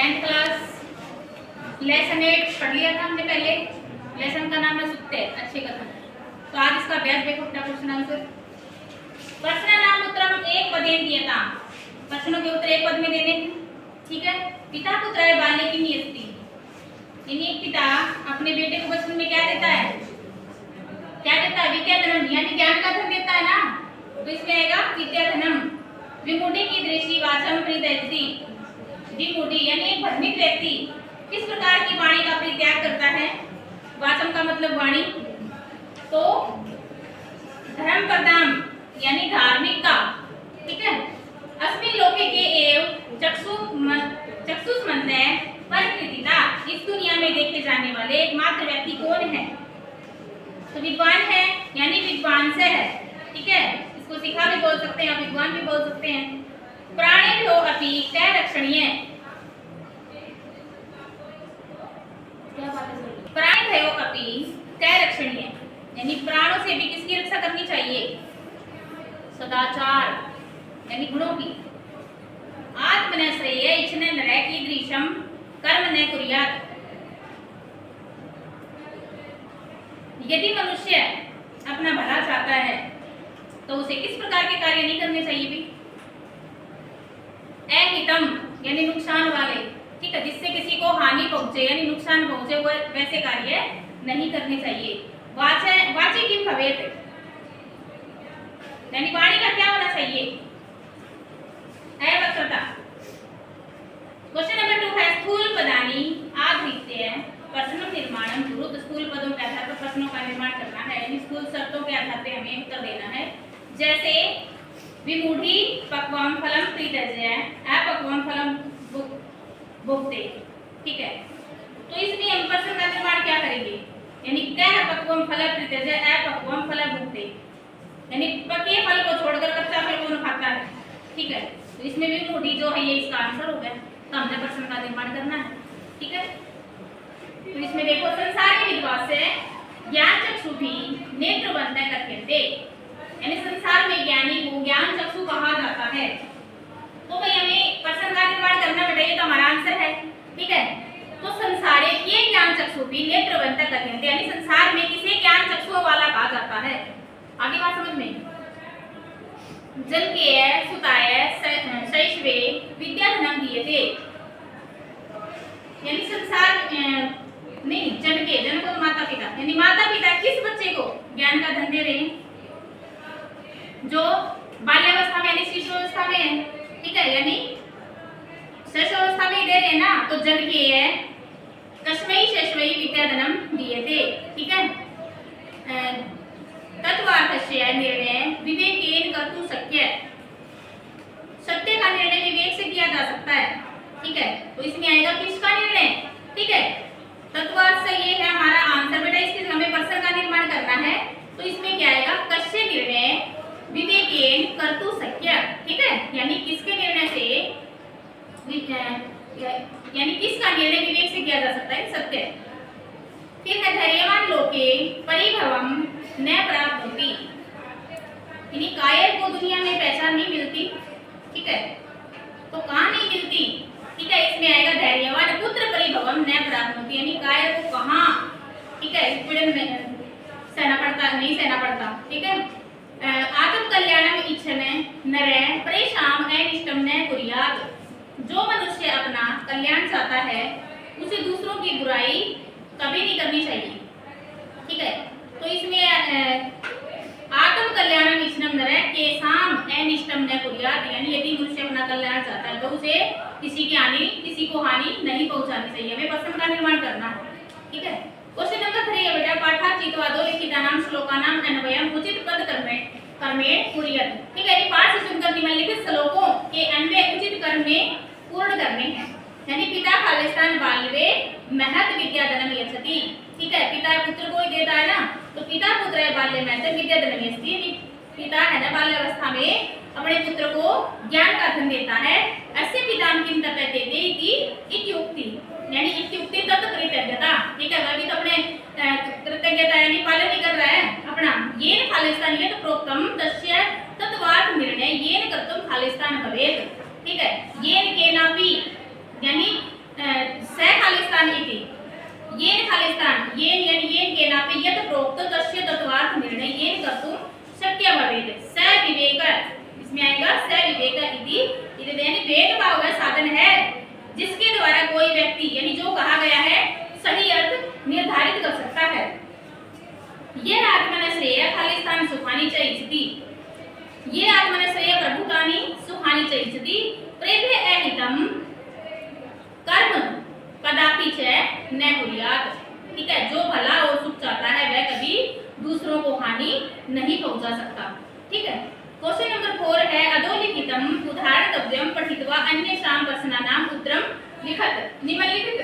10th class lesson 8 पढ़ लिया था हमने पहले। लेसन का नाम है सुत्ते अच्छे कथन। तो आज इसका अभ्यास देखो क्या क्वेश्चन आंसर। प्रश्न नाम उत्तरम एक पदेन दियता। प्रश्नों के उत्तर एक पद में देने हैं, ठीक है। पिता पुत्राय बाल्य की नियति, यानी एक पिता अपने बेटे को बचपन में क्या देता है, क्या देता है, विद्या धनम, यानी ज्ञान का धन देता है ना। तो इसमें आएगा विद्या धनम। विमूढ़ी की दृष्टि वाचम परित्यजति। विमूढ़ी यानी एक भ्रमित व्यक्ति किस प्रकार की वाणी का परित्याग करता है। वाचम का मतलब वाणी, तो धर्म प्रदान यानी धार्मिक का, ठीक है। अस्मिन लोके के एव चक्षुष्मन्ते परिकृतिता, इस दुनिया में देखे जाने वाले एकमात्र व्यक्ति कौन है। तो विद्वान है यानी विद्वान से है, ठीक है। इसको सिखा भी बोल सकते हैं, विद्वान भी बोल सकते हैं। प्राणेभ्यो अपि तय रक्षणीय, प्राणेभ्यो अपि तय रक्षणीय, यानी प्राणों से भी किसकी रक्षा करनी चाहिए, सदाचार यानी गुणों की। आत्मन श्रेय इच्छने नरय कीदृशम कर्म न कुर्यात्, यदि मनुष्य अपना भला चाहता है तो उसे किस प्रकार के कार्य नहीं करने चाहिए भी। अहितम यानी नुकसान वाले, ठीक है, जिससे किसी को हानि पहुंचे यानी नुकसान पहुंचे, वो वैसे कार्य नहीं करने चाहिए। वाचे किम भवेत, यानी वाणी का क्या होना चाहिए, अवक्रता। क्वेश्चन नंबर 2 है स्थूल पदानी आधृत्य प्रश्न निर्माणम गुरुत्व। स्थूल पदों के आधार पर प्रश्नों का निर्माण करना है, यानी स्थूल शर्तों के आधार पर हमें उत्तर देना है। जैसे विमूढ़ी पक्वम फलम परित्यज्य अपक्वम फलम भुक्ते, ठीक है। तो इसमें हम प्रश्न का निर्माण क्या करेंगे, यानी कह पक्वम फल परित्यज्य अपक्वम फल भुक्ते, यानी पके फल को छोड़कर कच्चा फल कौन खाता है, ठीक है। तो इसमें विमूढ़ी जो है ये इसका आंसर हो गया। तो हमने प्रश्न का निर्माण करना है, ठीक है। तो इसमें देखो संसारी विद्वास से ज्ञान चक्षु भी नेत्रवंत कथ्यन्ते, यानी संसार में ज्ञानी को ज्ञान चक्षु कहा जाता है। तो भाई हमें प्रश्न का निर्माण करना बेटा, ये तो हमारा आंसर है, ठीक है। तो संसारे के ज्ञान चक्षु भी नेत्रवंत कथ्यन्ते, यानी संसार में किसे ज्ञान चक्षुओं वाला कहा जाता है। आगे बात समझ में। जनकेय सुताय शैशवे विद्याधनम दीयते, यानी संसार नहीं जनके, जन को माता पिता, यानी माता पिता किस बच्चे को ज्ञान का धन दे रहे हैं, जो बाल्यावस्था में यानी शिशुअवस्था में है, ठीक है, यानी शिशुअवस्था में दे रहे हैं ना। तो जनकेय तस्मै शैशवे विद्याधनम दीयते, ठीक है। तत्वार्थस्य निर्णय विवेकेन कर्तुं शक्य, सत्य का निर्णय विवेक से किया जा सकता है, ठीक है। तो इसमें आएगा किसका निर्णय, ठीक है। तत्वार्थ से ये है हमारा आंसर बेटा। इसके हमें प्रश्न का निर्माण करना है, तो इसमें क्या आएगा, कस्य निर्णय विवेकेन कर्तुं शक्य, ठीक है, यानी किसके निर्णय से, यानी किसका निर्णय विवेक से किया जा सकता है, सत्य। फिर है धैर्यवान लोके परिभवम न प्राप्नोति, यानी कायर को दुनिया में पहचान नहीं मिलती, ठीक है। तो कहाँ नहीं मिलती, ठीक है। इसमें आएगा धैर्यवान पुत्र परिभवम न प्राप्नोति, यानी कायर को कहाँ, ठीक है, पीड़न में सहना पड़ता, नहीं सहना पड़ता, ठीक है। आत्म कल्याणम इच्छने नरे परेशान अनिष्टम न कुर्यात्, जो मनुष्य अपना कल्याण चाहता है उसे दूसरों की बुराई कभी नहीं करनी चाहिए, ठीक है। तो इसमें आत्म कल्याणम इच्छनम नरे केसाम अनिष्टम न कुर्यात्, यानी यदि मनुष्य अपना कल्याण चाहता है तो उसे किसी को हानि नहीं पहुंचानी चाहिए। हमें प्रश्न का निर्माण करना है, ठीक है। क्वेश्चन नंबर 3 है बेटा पाठा चित्वादो लिखितानाम श्लोकानाम अन्वयम उचित पद कर्मे कुर्यात्, ठीक है। ये पाठ से सुनकर निम्नलिखित श्लोकों के अन्वय उचित कर्म में पूर्ण करने हैं, यानी पिता खालिस्तान बाल्यवे महत विद्याधनम यच्छति, ठीक है। पिता पुत्र को ही देता है ना, तो पिता पुत्र बाल्य महत विद्याधनम यच्छति, पिता है ना बाल्यावस्था में अपने पुत्र को ज्ञान का धन देता है। ऐसे पिता किम तपते इति इत्युक्ति, यानी इत्युक्ति तत् कृतज्ञता, ठीक है। वह भी तो अपने कृतज्ञता यानी पालन नहीं कर रहा है अपना। येन खालिस्तान ये तो प्रोक्तम तस्य तत्वार्थ निर्णय येन कर्तुम खालिस्तान भवेत्, ठीक है। येन केनापि यानी कोई व्यक्ति यानी जो कहा गया है सही अर्थ निर्धारित कर सकता है। ये आत्मनश्रेय खालिस्तान सुखानी च इच्छति, ये आत्मनश्रेय प्रभुतानि सुखानी च इच्छति, प्रेभ्य अहितम कर्म कदापि च न कुर्यात्। ठीक है, जो भला और सुख चाहता है वह कभी दूसरों को हानि नहीं पहुंचा सकता। ठीक है, क्वेश्चन नंबर 4 है अधोलिखितम उदाहरणद्वयम पठित्वा अन्येषां प्रश्नानां उत्तरं लिखत। निम्नलिखित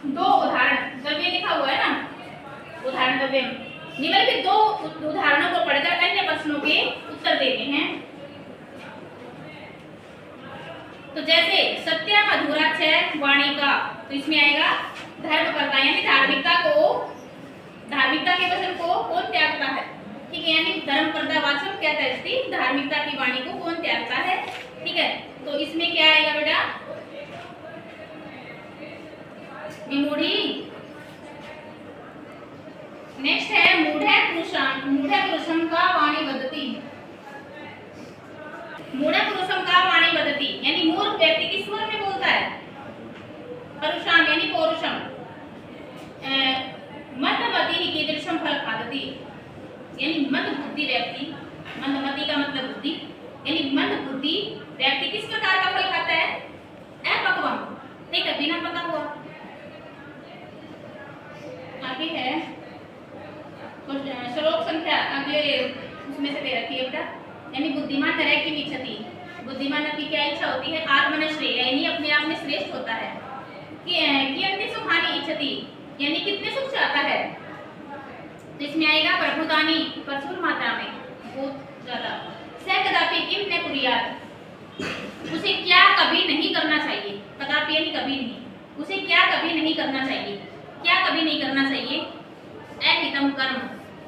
दो उदाहरण द्रव्य लिखा हुआ है ना, उदाहरण द्रव्य, निम्नलिखित दो उदाहरणों को पढ़कर अन्य प्रश्नों के उत्तर देते हैं। तो जैसे सत्य मधुरा च वाणी का, तो इसमें आएगा धर्मकर्ता यानी धार्मिकता के वचन को कौन त्यागता है। ठीक है, यानी धर्मकर्ता वाचक क्या कहती, धार्मिकता की वाणी को कौन त्यागता है। ठीक है, तो इसमें क्या आएगा बेटा, विमूढ़ी। नेक्स्ट है मूढ़ पुरुषम का वाणी वदति, मूढ़ पुरुषम का वाणी वदति यानी मूर्ख व्यक्ति किस स्वर में बोलता है, परुषम यानी पौरुषम। मंदमति ही कीदृशम फल खादति यानी मंद बुद्धि व्यक्ति, मंदमति का मतलब बुद्धि, यानी मंद बुद्धि व्यक्ति किस प्रकार का फल खाता है, अपक्वम। ठीक है, बिना पका हुआ। आगे है श्लोक संख्या, अगले उसमें से दे रखी है बेटा, यानी बुद्धिमान तरह की विच्छति, बुद्धिमान की क्या इच्छा होती है, आत्मनश्रेय यानी अपने आप में श्रेष्ठ होता है। कि अंति सुखानी इच्छति यानी कितने सुख चाहता है, तो इसमें आएगा प्रभुतानी प्रचुर मात्रा में, बहुत ज्यादा। स कदापि किम न कुर्यात्, उसे क्या कभी नहीं करना चाहिए, कदापि यानी कभी नहीं, उसे क्या कभी नहीं करना चाहिए, क्या कभी नहीं करना चाहिए, अहितम कर्म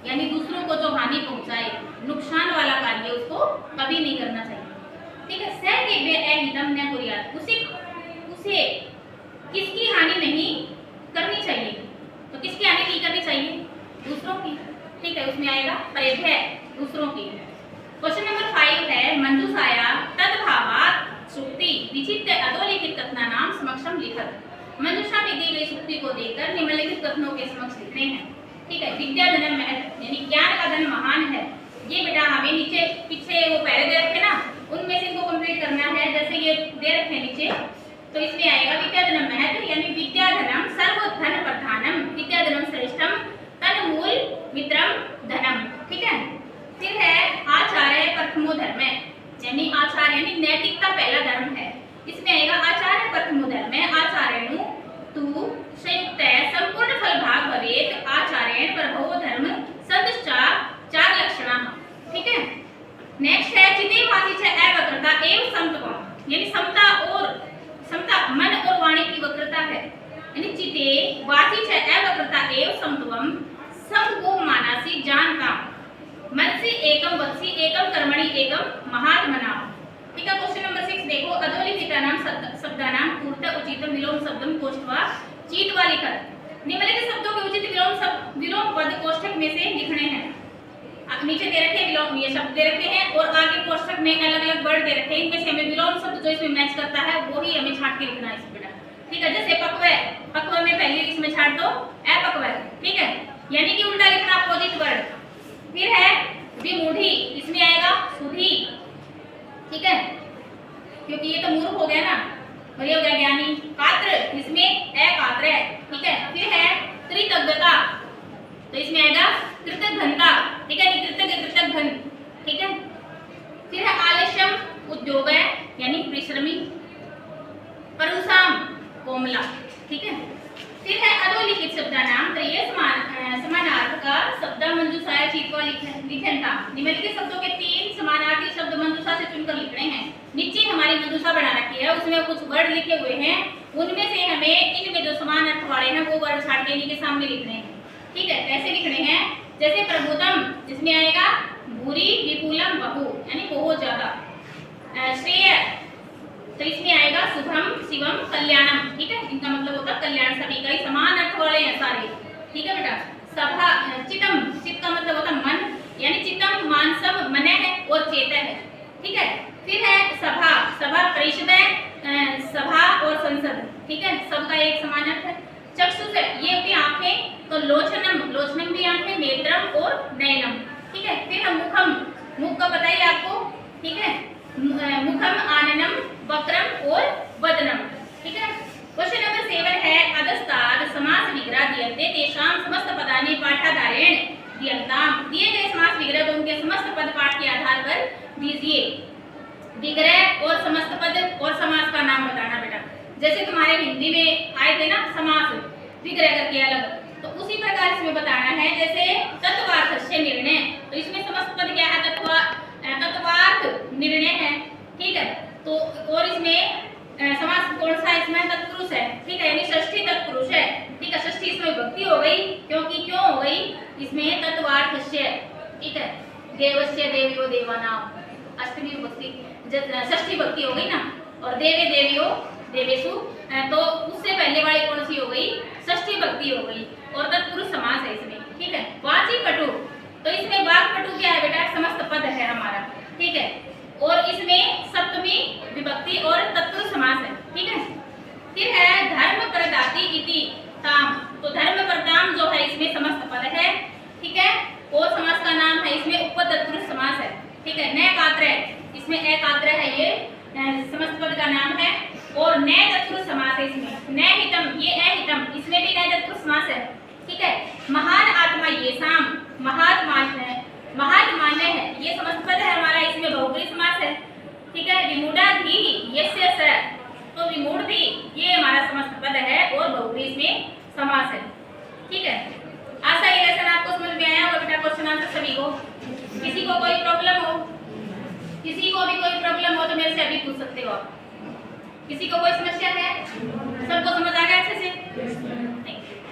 यानी दूसरों को जो हानि पहुंचाए, नुकसान वाला कार्य उसको कभी नहीं करना चाहिए। ठीक है, स के वे अहितम न कुर्यात्, उसे किसकी हानि नहीं करनी चाहिए, तो किसकी हानि नहीं करनी चाहिए, दूसरों की। ठीक है, उसमें आएगा प्रेभ्य दूसरों की। क्वेश्चन नंबर 5 है मंजूषाया तद्भावात् सुक्ति विचित्य अधोलिखित कथनानां समक्षम लिखत। मंजूषा में दी गई सुक्ति को देकर निम्नलिखित कथनों के समक्ष लिखने हैं। ठीक है, विद्या धनम महत् यानी ज्ञान का धन महान है। ये बेटा हमें नीचे पीछे वो पहले दे रखे ना, उनमें से इनको कंप्लीट करना है। जैसे ये दे रखे नीचे, तो इसमें आएगा विद्या धनम महत् यानी विद्या धनम सर्वधन प्रधानम, विद्या धनम श्रेष्ठम तन्मूल मित्रम धनम। ठीक है, फिर है आचार्य प्रथमो धर्म यानी आचार्य यानी नैतिकता पहला धर्म है। इसमें आएगा आचार्य प्रथमो धर्म, आचार्यनु तु संयुक्त संपूर्ण फल भाग भवेत्, आचार्येण प्रभवो धर्म सदश्चा चार लक्षणाः। ठीक है, नेक्स्ट है चिते वाची च अवक्रता एवं समत्वम यानी समता मन और वाणी की वक्रता है, यानी चिते वाची च अवक्रता एवं समत्वम सब को मानसी जानता, मनसि एकम वत्सि एकम कर्मणि एकम महात्मना। ठीक है, क्वेश्चन नंबर 6 देखो अधोलिखितानां शब्दानां पूर्त उचितम विलोम शब्दम कोष्ठवा चीतवा लिखत। निम्नलिखित शब्दों के उचित विलोम पद कोष्ठक में से लिखने हैं। नीचे दे रखे विलोम ये शब्द दे रखे हैं और आगे कोष्ठक में अलग अलग वर्ड दे रखे हैं, इनमें से हमें विलोम शब्द जो इसमें मैच करता है वो ही हमें छांट के लिखना है इस बेटा। ठीक है, जैसे पक्व में पहले इसमें छांट दो अपक्व। ठीक है, यानी कि उल्टा लिखना अपोजिट वर्ड। फिर है विमूढ़ी, इसमें आएगा सुधी। ठीक है, क्योंकि ये तो मूर्ख हो गया ना, और ये हो गया ज्ञानी। पात्र, इसमें अपात्र है। ठीक है, फिर है कृतज्ञता, तो इसमें आएगा कृतघ्नता। ठीक है, कृतघ्न। ठीक है, फिर है आलस्यम उद्योग है यानी परिश्रमी। परुषाम कोमला। ठीक है, फिर है अधोलिखित शब्दानाम त्रय समानार्थ का शब्द मंजूषाया चीतवा लिखनता। निम्नलिखित शब्दों के 3 समानार्थी शब्द मंजूषा से चुनकर लिखने हैं। नीचे हमारी मंजूषा बना रखी है, उसमें कुछ वर्ड लिखे हुए हैं, उनमें से हमें इनमें जो समान अर्थ वाले हैं वो वर्ड छाट के इनके सामने लिखने हैं। ठीक है, कैसे लिखने हैं, जैसे प्रभुतम, जिसमें आएगा भूरी विपुलम बहु यानी बहुत ज्यादा। श्रेय, तो इसमें आएगा शुभम शिवम कल्याणम। ठीक है, इनका मतलब होता है कल्याण, सभी का समान अर्थ वाले हैं सारे। ठीक है बेटा, सभा चितम, चित का मतलब होता है मन, यानी चितम मानसम मन है और चेत है। ठीक है, फिर है सभा, सभा परिषदें, सभा और संसद, ठीक है, सबका एक समान अर्थ है। चक्षुष ये होती है आंखें, तो लोचनम, लोचनम भी आंखें, नेत्रम और नयनम, ठीक है। फिर हम मुखम, मुख का पता ही आपको, ठीक है, मुखम, आननम, वक्रम और वदनम, ठीक है। क्वेश्चन नंबर 7 है अधस्ताद समास विग्रह दियन्ते तेषां समस्त पदानि पाठाधारेण दियन्ताम। दिए गए समास विग्रह को उनके समस्त पद पाठ के आधार पर दीजिए। विग्रह और समस्त पद और समास का नाम बताना बेटा। जैसे तुम्हारे हिंदी में आए थे ना समास विग्रह करके अलग, तो उसी प्रकार इसमें बताना है। जैसे तत्वार्थस्य निर्णय, तो इसमें समस्त पद क्या है, तत्वार्थ निर्णय है, ठीक है। तो और इसमें समास कौन सा, इसमें तत्पुरुष है, ठीक है, यानी षष्ठी तत्पुरुष है, ठीक है। षष्ठी इसमें विभक्ति हो गई, क्योंकि क्यों हो गई, इसमें तत्वार्थस्य, ठीक है। देवस्य देव्यो देवानाम, अष्टमी विभक्ति, षष्ठी विभक्ति हो गई ना, और देवे देवियो देवेशु, तो उससे पहले वाली कौन सी हो गई, षष्ठी विभक्ति हो गई, और तत्पुरुष समास है इसमें, ठीक है। वाची पटु, तो इसमें वाक पटु क्या है बेटा, समस्त पद है हमारा, ठीक है, और इसमें सप्तमी विभक्ति और तत्पुरुष समास है, ठीक है। फिर है धर्म प्रदाति इति ताम, तो धर्म प्रदाम जो है इसमें समस्त पद है, ठीक है, और समास का नाम है इसमें उपतत्पुरुष समास है, ठीक है। न कात्र, इसमें एकात्र है, ये समस्त पद का नाम है, और न तत्पुरुष समास है इसमें। न हितम, ये अहितम, इसमें भी न तत्पुरुष समास है, ठीक है। महान आत्मा ये शाम, महात्मान्य है, ये समस्त पद है हमारा, इसमें बहुब्री समास है, ठीक है। विमूढ़ाधि यस्य स, तो विमूढ़ भी ये हमारा समस्त पद है और बहुब्री इसमें समास है, ठीक है। आशा ये लेसन आपको समझ में आया होगा बेटा। क्वेश्चन आंसर सभी को, किसी को कोई प्रॉब्लम हो, किसी को भी कोई प्रॉब्लम हो तो मेरे से अभी पूछ सकते हो आप। किसी को कोई समस्या है, सबको समझ आ गया अच्छे से?